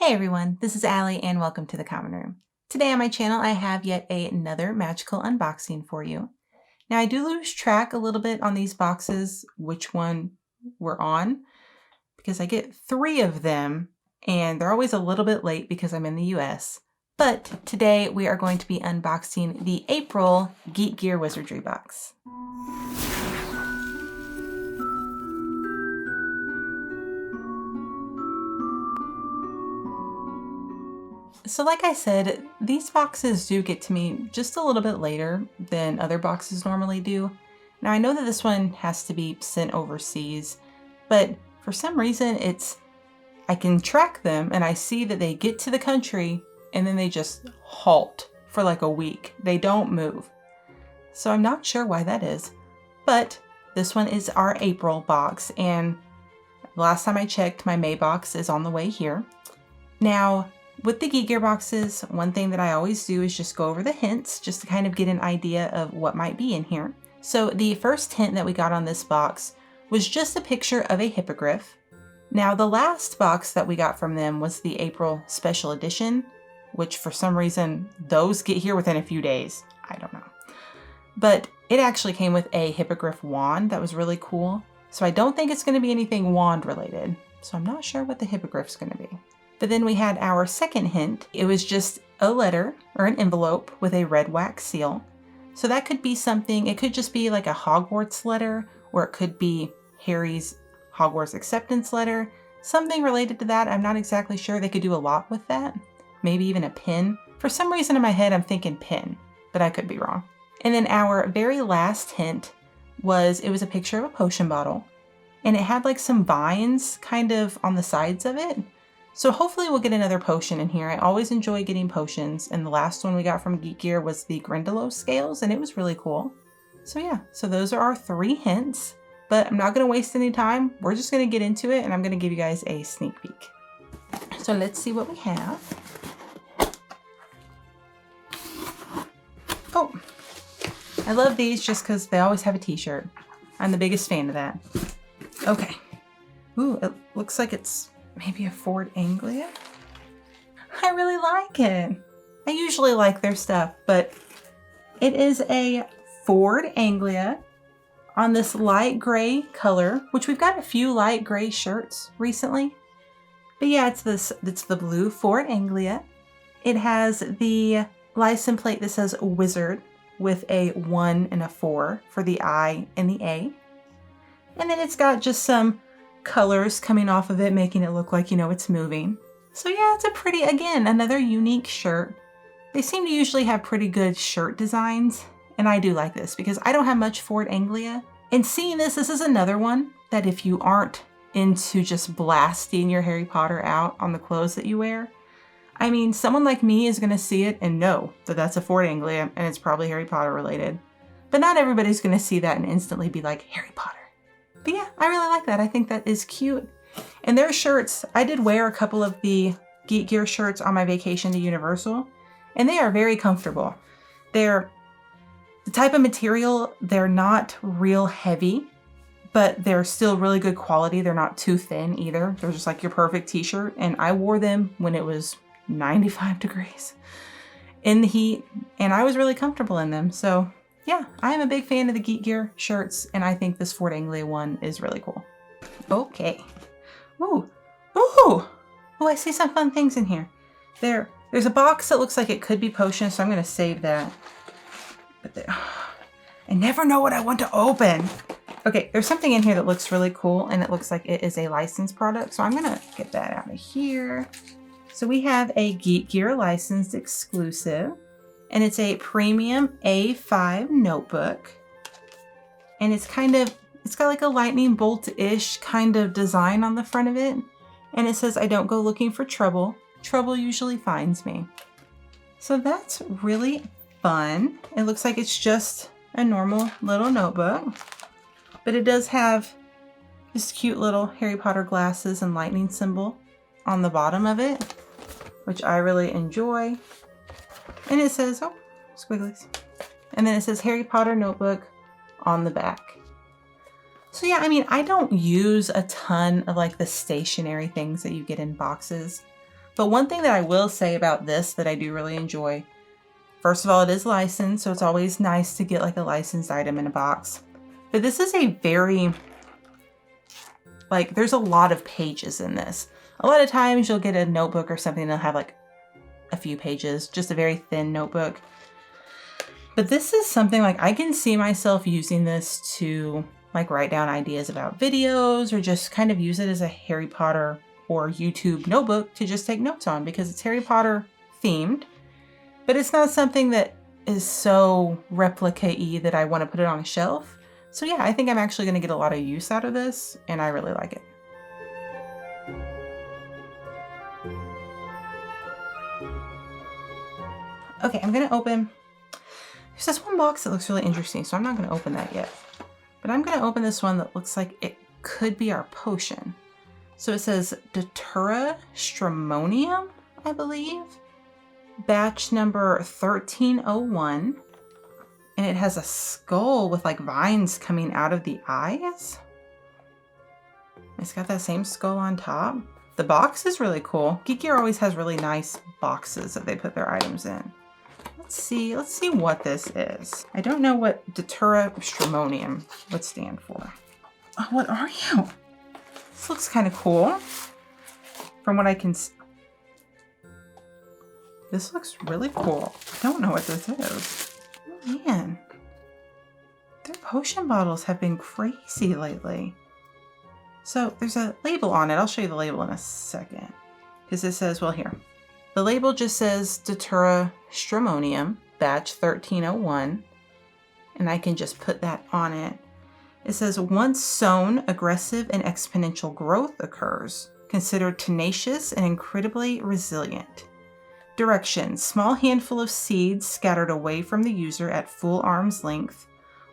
Hey everyone, this is Allie and welcome to the Common Room. Today on my channel I have yet another magical unboxing for you. Now I do lose track a little bit on these boxes which one we're on because I get 3 of them and they're always a little bit late because I'm in the US. But today we are going to be unboxing the April Geek Gear Wizardry box. So like I said, these boxes do get to me just a little bit later than other boxes normally do. Now I know that this one has to be sent overseas, but for some reason I can track them and I see that they get to the country and then they just halt for like a week. They don't move. So I'm not sure why that is, but this one is our April box and last time I checked, my May box is on the way here. Now, with the Geek Gear boxes, one thing that I always do is just go over the hints just to kind of get an idea of what might be in here. So the first hint that we got on this box was just a picture of a hippogriff. Now the last box that we got from them was the April special edition, which for some reason those get here within a few days. I don't know. But it actually came with a hippogriff wand that was really cool. So I don't think it's going to be anything wand related. So I'm not sure what the hippogriff's going to be. But then we had our second hint. It was just a letter or an envelope with a red wax seal. So that could be something, it could just be like a Hogwarts letter, or it could be Harry's Hogwarts acceptance letter, something related to that. I'm not exactly sure. They could do a lot with that. Maybe even a pin. For some reason in my head, I'm thinking pin, but I could be wrong. And then our very last hint was, it was a picture of a potion bottle and it had like some vines kind of on the sides of it. So hopefully we'll get another potion in here. I always enjoy getting potions, and the last one we got from Geek Gear was the Grindylow scales, and it was really cool. So yeah, so those are our 3 hints, but I'm not gonna waste any time. We're just gonna get into it, and I'm gonna give you guys a sneak peek. So let's see what we have. Oh, I love these just because they always have a t-shirt. I'm the biggest fan of that. Okay. Ooh, it looks like it's maybe a Ford Anglia. I really like it. I usually like their stuff, but it is a Ford Anglia on this light gray color, which we've got a few light gray shirts recently. But yeah, it's the blue Ford Anglia. It has the license plate that says Wizard with a 1 and a 4 for the I and the A. And then it's got just some colors coming off of it, making it look like, you know, it's moving. So yeah, it's a pretty, again, another unique shirt. They seem to usually have pretty good shirt designs, and I do like this because I don't have much Ford Anglia. And seeing this is another one that if you aren't into just blasting your Harry Potter out on the clothes that you wear, I mean, someone like me is gonna see it and know that that's a Ford Anglia and it's probably Harry Potter related. But not everybody's gonna see that and instantly be like, Harry Potter. But yeah, I really like that. I think that is cute. And their shirts, I did wear a couple of the Geek Gear shirts on my vacation to Universal, and they are very comfortable. They're the type of material, they're not real heavy, but they're still really good quality. They're not too thin either. They're just like your perfect t-shirt. And I wore them when it was 95 degrees in the heat, and I was really comfortable in them. So yeah, I am a big fan of the Geek Gear shirts, and I think this Ford Anglia one is really cool. Okay. Ooh. Ooh! Oh, I see some fun things in here. There's a box that looks like it could be potions, so I'm going to save that. But I never know what I want to open. Okay, there's something in here that looks really cool, and it looks like it is a licensed product, so I'm going to get that out of here. So we have a Geek Gear licensed exclusive. And it's a premium A5 notebook. And it's got like a lightning bolt-ish kind of design on the front of it. And it says, I don't go looking for trouble. Trouble usually finds me. So that's really fun. It looks like it's just a normal little notebook. But it does have this cute little Harry Potter glasses and lightning symbol on the bottom of it, which I really enjoy. And it says, oh, squigglies. And then it says Harry Potter notebook on the back. So yeah, I mean, I don't use a ton of like the stationary things that you get in boxes. But one thing that I will say about this that I do really enjoy, first of all, it is licensed, so it's always nice to get like a licensed item in a box. But this is a very, like, there's a lot of pages in this. A lot of times you'll get a notebook or something that'll have like a few pages, just a very thin notebook. But this is something like I can see myself using this to like write down ideas about videos or just kind of use it as a Harry Potter or YouTube notebook to just take notes on, because it's Harry Potter themed, but it's not something that is so replica-y that I want to put it on a shelf. So yeah, I think I'm actually going to get a lot of use out of this, and I really like it. Okay, I'm going to open, there's this one box that looks really interesting, so I'm not going to open that yet. But I'm going to open this one that looks like it could be our potion. So it says Datura Stramonium, I believe. Batch number 1301. And it has a skull with like vines coming out of the eyes. It's got that same skull on top. The box is really cool. Geek always has really nice boxes that they put their items in. Let's see what this is. I don't know what Datura Stramonium would stand for. Oh, what are you? This looks kind of cool. From what I can see. This looks really cool. I don't know what this is. Oh, man. Their potion bottles have been crazy lately. So there's a label on it. I'll show you the label in a second. Because it says, well, here. The label just says Datura Stramonium, batch 1301. And I can just put that on it. It says, once sown, aggressive and exponential growth occurs. Considered tenacious and incredibly resilient. Directions: small handful of seeds scattered away from the user at full arm's length.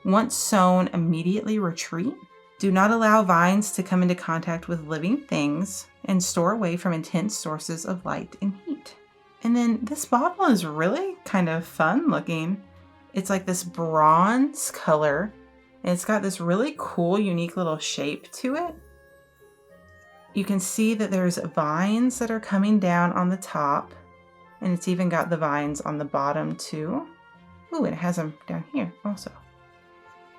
Once sown, immediately retreat. Do not allow vines to come into contact with living things, and store away from intense sources of light and heat. And then this bottle is really kind of fun looking. It's like this bronze color. And it's got this really cool, unique little shape to it. You can see that there's vines that are coming down on the top. And it's even got the vines on the bottom too. Ooh, and it has them down here also.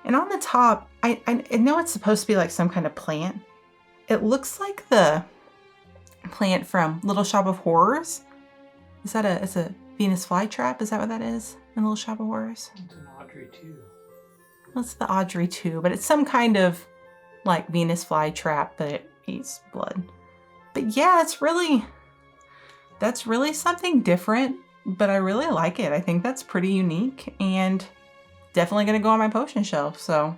And on the top, I know it's supposed to be like some kind of plant. It looks like the plant from Little Shop of Horrors. Is that it's a Venus flytrap? Is that what that is in Little Shop of Horrors? It's an Audrey too. It's the Audrey too, but it's some kind of like Venus flytrap that eats blood. But yeah, that's really something different, but I really like it. I think that's pretty unique and definitely going to go on my potion shelf. So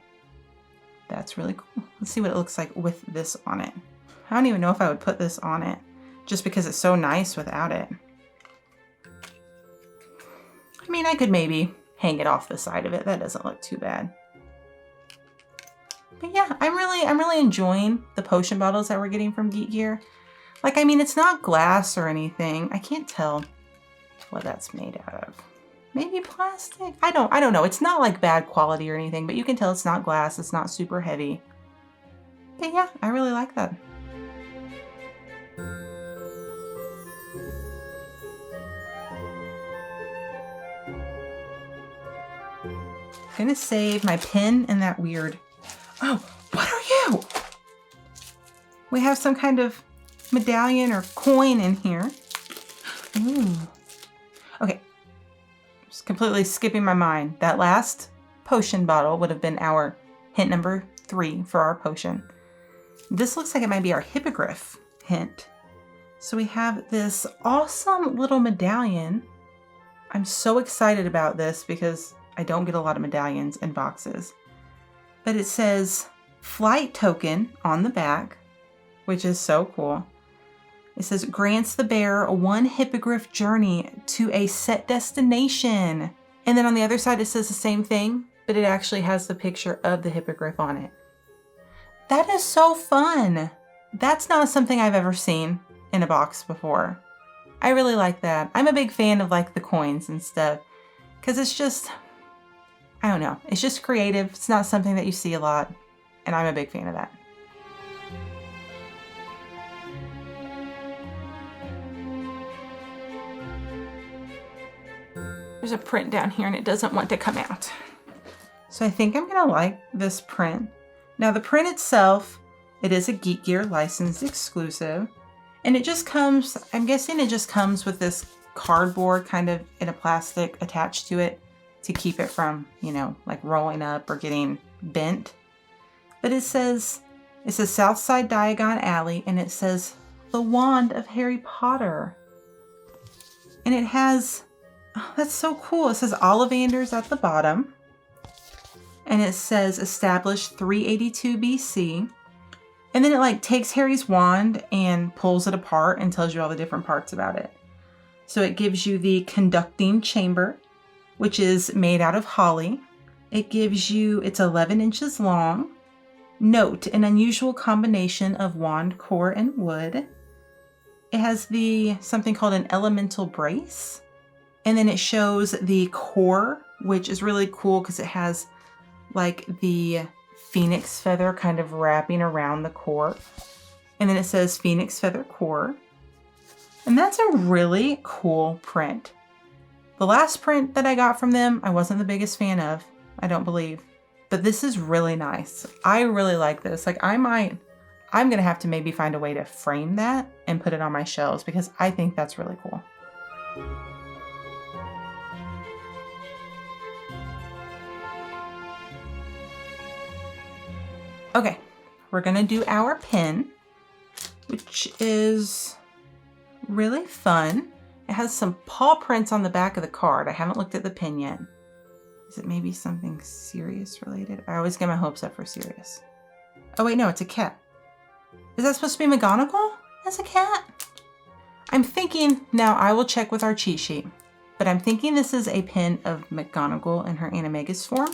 that's really cool. Let's see what it looks like with this on it. I don't even know if I would put this on it just because it's so nice without it. I mean, I could maybe hang it off the side of it. That doesn't look too bad. But yeah, I'm really enjoying the potion bottles that we're getting from Geek here. Like, I mean, it's not glass or anything. I can't tell what that's made out of. Maybe plastic? I don't know. It's not like bad quality or anything, but you can tell it's not glass. It's not super heavy. But yeah, I really like that. I'm gonna save my pen in that weird... Oh, what are you? We have some kind of medallion or coin in here. Ooh. Okay. Just completely skipping my mind. That last potion bottle would have been our hint number 3 for our potion. This looks like it might be our hippogriff hint. So we have this awesome little medallion. I'm so excited about this because I don't get a lot of medallions in boxes. But it says flight token on the back, which is so cool. It says grants the bearer 1 hippogriff journey to a set destination. And then on the other side, it says the same thing, but it actually has the picture of the hippogriff on it. That is so fun. That's not something I've ever seen in a box before. I really like that. I'm a big fan of like the coins and stuff because it's just, I don't know. It's just creative. It's not something that you see a lot. And I'm a big fan of that. There's a print down here and it doesn't want to come out. So I think I'm gonna like this print. Now the print itself, it is a Geek Gear licensed exclusive. And it just comes, I'm guessing it just comes with this cardboard kind of in a plastic attached to it to keep it from, you know, like rolling up or getting bent. But it says Southside Diagon Alley, and it says the wand of Harry Potter. And it has, oh, that's so cool. It says Ollivanders at the bottom. And it says established 382 BC. And then it like takes Harry's wand and pulls it apart and tells you all the different parts about it. So it gives you the conducting chamber, which is made out of holly. It gives you, it's 11 inches long. Note, an unusual combination of wand core and wood. It has something called an elemental brace. And then it shows the core, which is really cool because it has like the phoenix feather kind of wrapping around the core. And then it says phoenix feather core. And that's a really cool print. The last print that I got from them, I wasn't the biggest fan of, I don't believe. But this is really nice. I really like this. Like I'm gonna have to maybe find a way to frame that and put it on my shelves because I think that's really cool. Okay, we're gonna do our pin, which is really fun. It has some paw prints on the back of the card. I haven't looked at the pin yet. Is it maybe something Sirius related? I always get my hopes up for Sirius. Oh wait, no, it's a cat. Is that supposed to be McGonagall as a cat? I'm thinking, now I will check with our cheat sheet, but I'm thinking this is a pin of McGonagall in her Animagus form.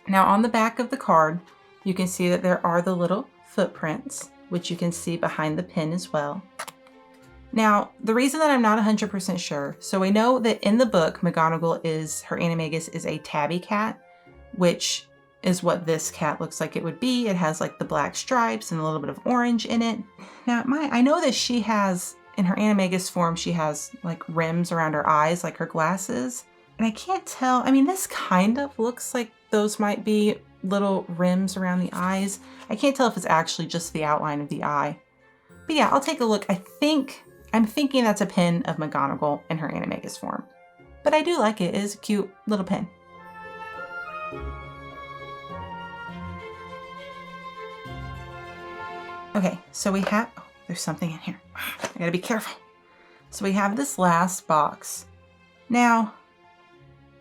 Now on the back of the card, you can see that there are the little footprints, which you can see behind the pin as well. Now, the reason that I'm not 100% sure, so we know that in the book, McGonagall her Animagus is a tabby cat, which is what this cat looks like it would be. It has like the black stripes and a little bit of orange in it. Now, I know that she has, in her Animagus form, she has like rims around her eyes, like her glasses. And I can't tell, I mean, this kind of looks like those might be little rims around the eyes. I can't tell if it's actually just the outline of the eye. But yeah, I'll take a look. I'm thinking that's a pin of McGonagall in her Animagus form. But I do like it. It is a cute little pin. Okay, so we have, oh, there's something in here. I gotta be careful. So we have this last box. Now,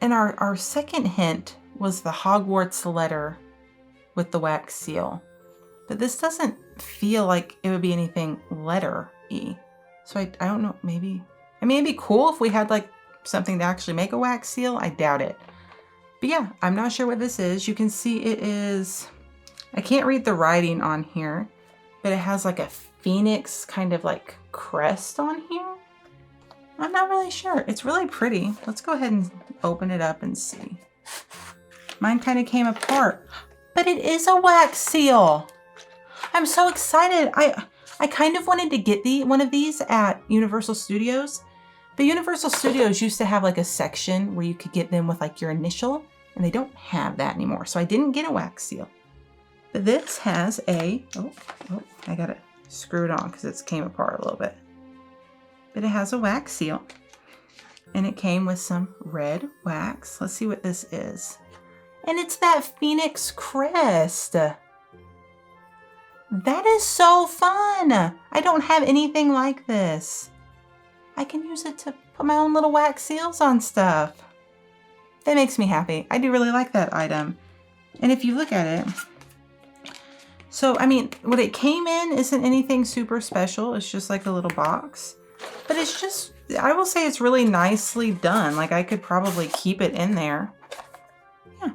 and our second hint was the Hogwarts letter with the wax seal. But this doesn't feel like it would be anything letter-y. So I don't know, maybe, I mean, it'd be cool if we had like something to actually make a wax seal. I doubt it. But yeah, I'm not sure what this is. You can see it is, I can't read the writing on here, but it has like a phoenix kind of like crest on here. I'm not really sure. It's really pretty. Let's go ahead and open it up and see. Mine kind of came apart, but it is a wax seal. I'm so excited. I kind of wanted to get one of these at Universal Studios, but Universal Studios used to have like a section where you could get them with like your initial, and they don't have that anymore. So I didn't get a wax seal. But this has a, oh, I got it screwed on because it came apart a little bit. But it has a wax seal, and it came with some red wax. Let's see what this is. And it's that phoenix crest. That is so fun. I don't have anything like this. I can use it to put my own little wax seals on stuff. That makes me happy. I do really like that item. And if you look at it, so I mean, what it came in isn't anything super special. It's just like a little box. But it's just, I will say it's really nicely done. Like I could probably keep it in there. Yeah.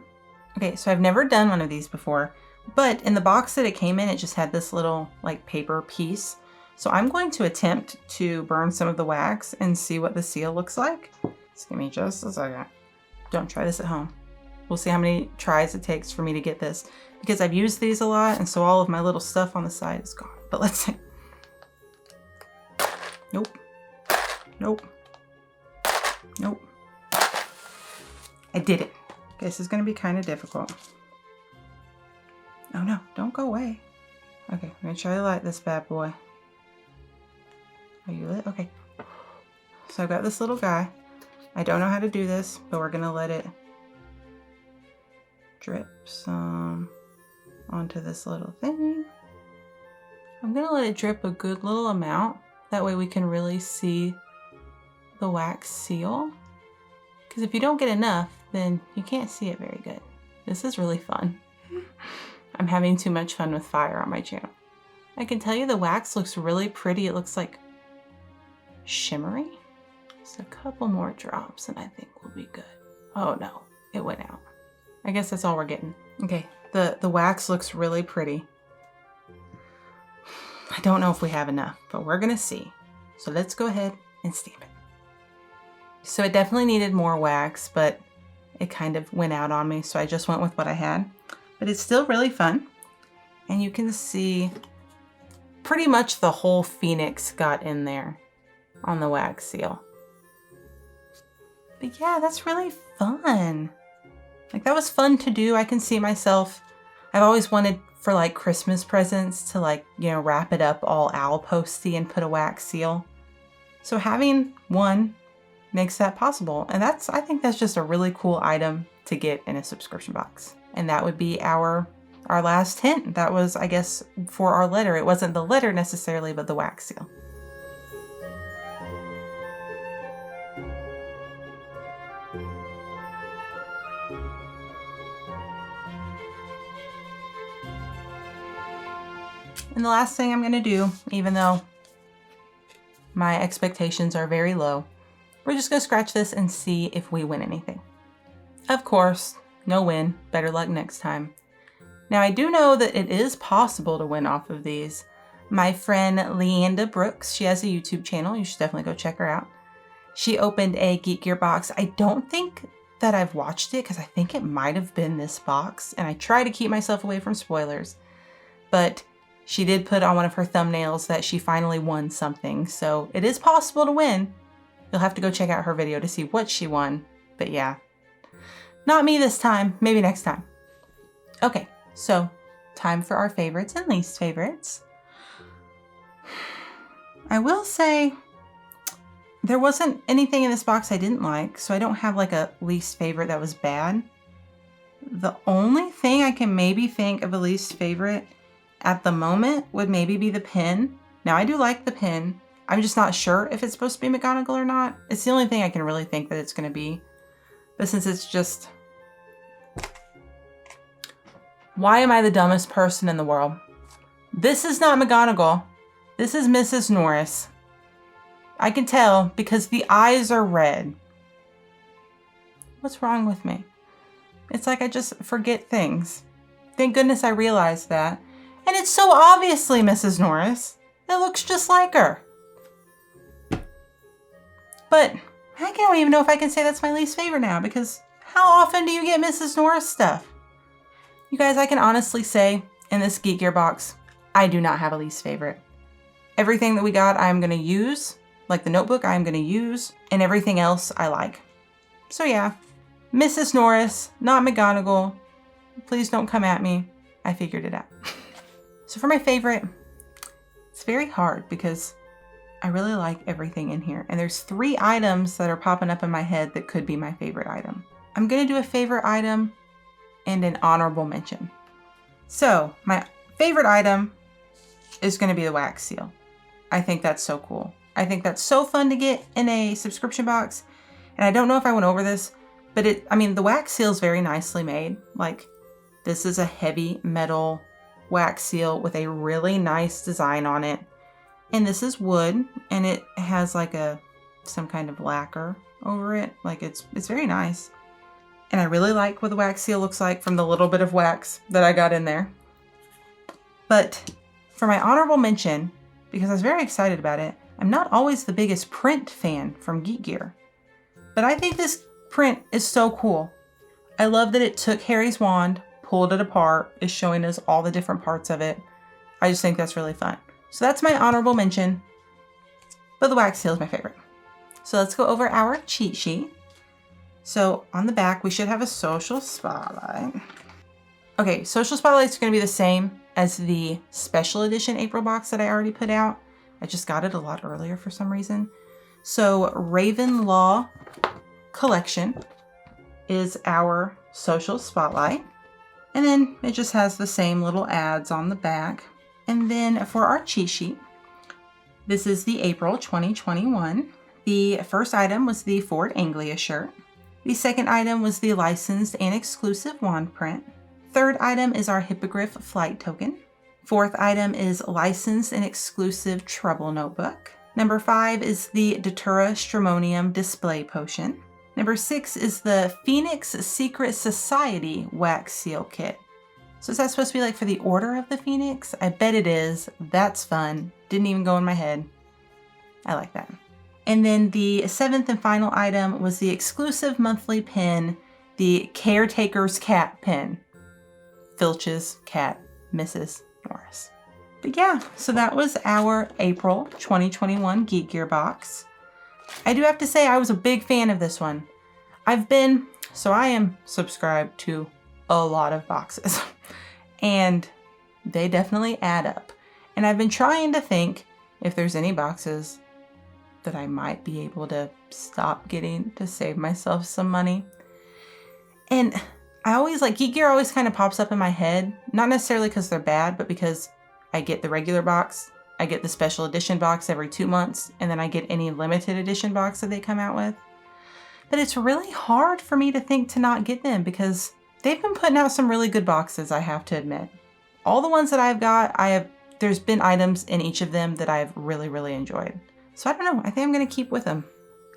Okay, so I've never done one of these before. But in the box that it came in, it just had this little like paper piece. So I'm going to attempt to burn some of the wax and see what the seal looks like. Just give me just a second. Don't try this at home. We'll see how many tries it takes for me to get this, because I've used these a lot, and so all of my little stuff on the side is gone. But let's see. Nope. Nope. Nope. I did it. This is gonna be kind of difficult. Oh no, don't go away. Okay, I'm gonna try to light this bad boy. Are you lit? Okay. So I've got this little guy. I don't know how to do this, but we're gonna let it drip some onto this little thing. I'm gonna let it drip a good little amount. That way we can really see the wax seal. Because if you don't get enough, then you can't see it very good. This is really fun. I'm having too much fun with fire on my channel. I can tell you the wax looks really pretty. It looks like shimmery. Just a couple more drops and I think we'll be good. Oh no, it went out. I guess that's all we're getting. Okay, the wax looks really pretty. I don't know if we have enough, but we're gonna see. So let's go ahead and stamp it. So it definitely needed more wax, but it kind of went out on me, so I just went with what I had. But it's still really fun. And you can see pretty much the whole phoenix got in there on the wax seal. But yeah, that's really fun. Like that was fun to do. I can see myself, I've always wanted for like Christmas presents to like, you know, wrap it up all owl posty and put a wax seal. So having one makes that possible. And I think that's just a really cool item to get in a subscription box. And that would be our last hint. That was, I guess, for our letter. It wasn't the letter necessarily, but the wax seal. And the last thing I'm gonna do, even though my expectations are very low, we're just gonna scratch this and see if we win anything. Of course, no win, better luck next time. Now I do know that it is possible to win off of these. My friend Leanda Brooks, she has a YouTube channel, you should definitely go check her out. She opened a Geek Gear box. I don't think that I've watched it because I think it might have been this box, and I try to keep myself away from spoilers, but she did put on one of her thumbnails that she finally won something, so it is possible to win. You'll have to go check out her video to see what she won, but yeah. Not me this time, maybe next time. Okay, so time for our favorites and least favorites. I will say there wasn't anything in this box I didn't like, so I don't have like a least favorite that was bad. The only thing I can maybe think of a least favorite at the moment would maybe be the pin. Now I do like the pin. I'm just not sure if it's supposed to be McGonagall or not. It's the only thing I can really think that it's going to be. But since it's just... Why am I the dumbest person in the world? This is not McGonagall. This is Mrs. Norris. I can tell because the eyes are red. What's wrong with me? It's like I just forget things. Thank goodness I realized that. And it's so obviously Mrs. Norris. It looks just like her. But I don't even know if I can say that's my least favorite now, because how often do you get Mrs. Norris stuff? You guys, I can honestly say in this Geek Gear box, I do not have a least favorite. Everything that we got, I'm going to use. Like the notebook, I'm going to use. And everything else, I like. So yeah, Mrs. Norris, not McGonagall. Please don't come at me. I figured it out. So for my favorite, it's very hard because I really like everything in here. And there's 3 items that are popping up in my head that could be my favorite item. I'm going to do a favorite item and an honorable mention. So my favorite item is going to be the wax seal. I think that's so cool. I think that's so fun to get in a subscription box. And I don't know if I went over this, but the wax seal is very nicely made. Like, this is a heavy metal wax seal with a really nice design on it. And this is wood, and it has like some kind of lacquer over it. Like it's very nice. And I really like what the wax seal looks like from the little bit of wax that I got in there. But for my honorable mention, because I was very excited about it, I'm not always the biggest print fan from Geek Gear. But I think this print is so cool. I love that it took Harry's wand, pulled it apart, is showing us all the different parts of it. I just think that's really fun. So that's my honorable mention, but the wax seal is my favorite. So let's go over our cheat sheet. So on the back, we should have a social spotlight. Okay, social spotlight's gonna be the same as the special edition April box that I already put out. I just got it a lot earlier for some reason. So Ravenlaw Collection is our social spotlight. And then it just has the same little ads on the back. And then for our cheat sheet, this is the April 2021. The first item was the Ford Anglia shirt. The second item was the licensed and exclusive wand print. Third item is our Hippogriff flight token. Fourth item is licensed and exclusive Trouble notebook. Number 5 is the Datura Stramonium display potion. Number 6 is the Phoenix Secret Society wax seal kit. So is that supposed to be like for the Order of the Phoenix? I bet it is. That's fun. Didn't even go in my head. I like that. And then the 7th and final item was the exclusive monthly pin, the Caretaker's Cat pin. Filch's cat, Mrs. Norris. But yeah, so that was our April 2021 Geek Gear box. I do have to say I was a big fan of this one. I am subscribed to a lot of boxes and they definitely add up. And I've been trying to think if there's any boxes that I might be able to stop getting to save myself some money. And I always Geek Gear always kind of pops up in my head, not necessarily because they're bad, but because I get the regular box, I get the special edition box every 2 months, and then I get any limited edition box that they come out with. But it's really hard for me to think to not get them because they've been putting out some really good boxes, I have to admit. All the ones that I've got, there's been items in each of them that I've really, really enjoyed. So I don't know, I think I'm gonna keep with them.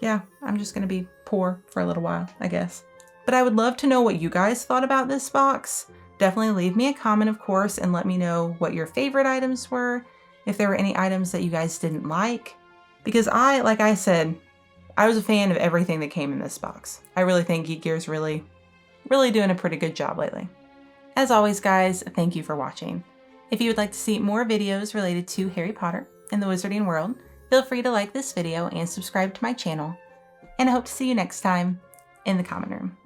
Yeah, I'm just gonna be poor for a little while, I guess. But I would love to know what you guys thought about this box. Definitely leave me a comment, of course, and let me know what your favorite items were, if there were any items that you guys didn't like. Because like I said, I was a fan of everything that came in this box. I really think Geek Gear's really doing a pretty good job lately. As always, guys, thank you for watching. If you would like to see more videos related to Harry Potter and the Wizarding world, feel free to like this video and subscribe to my channel. And I hope to see you next time in the comment room.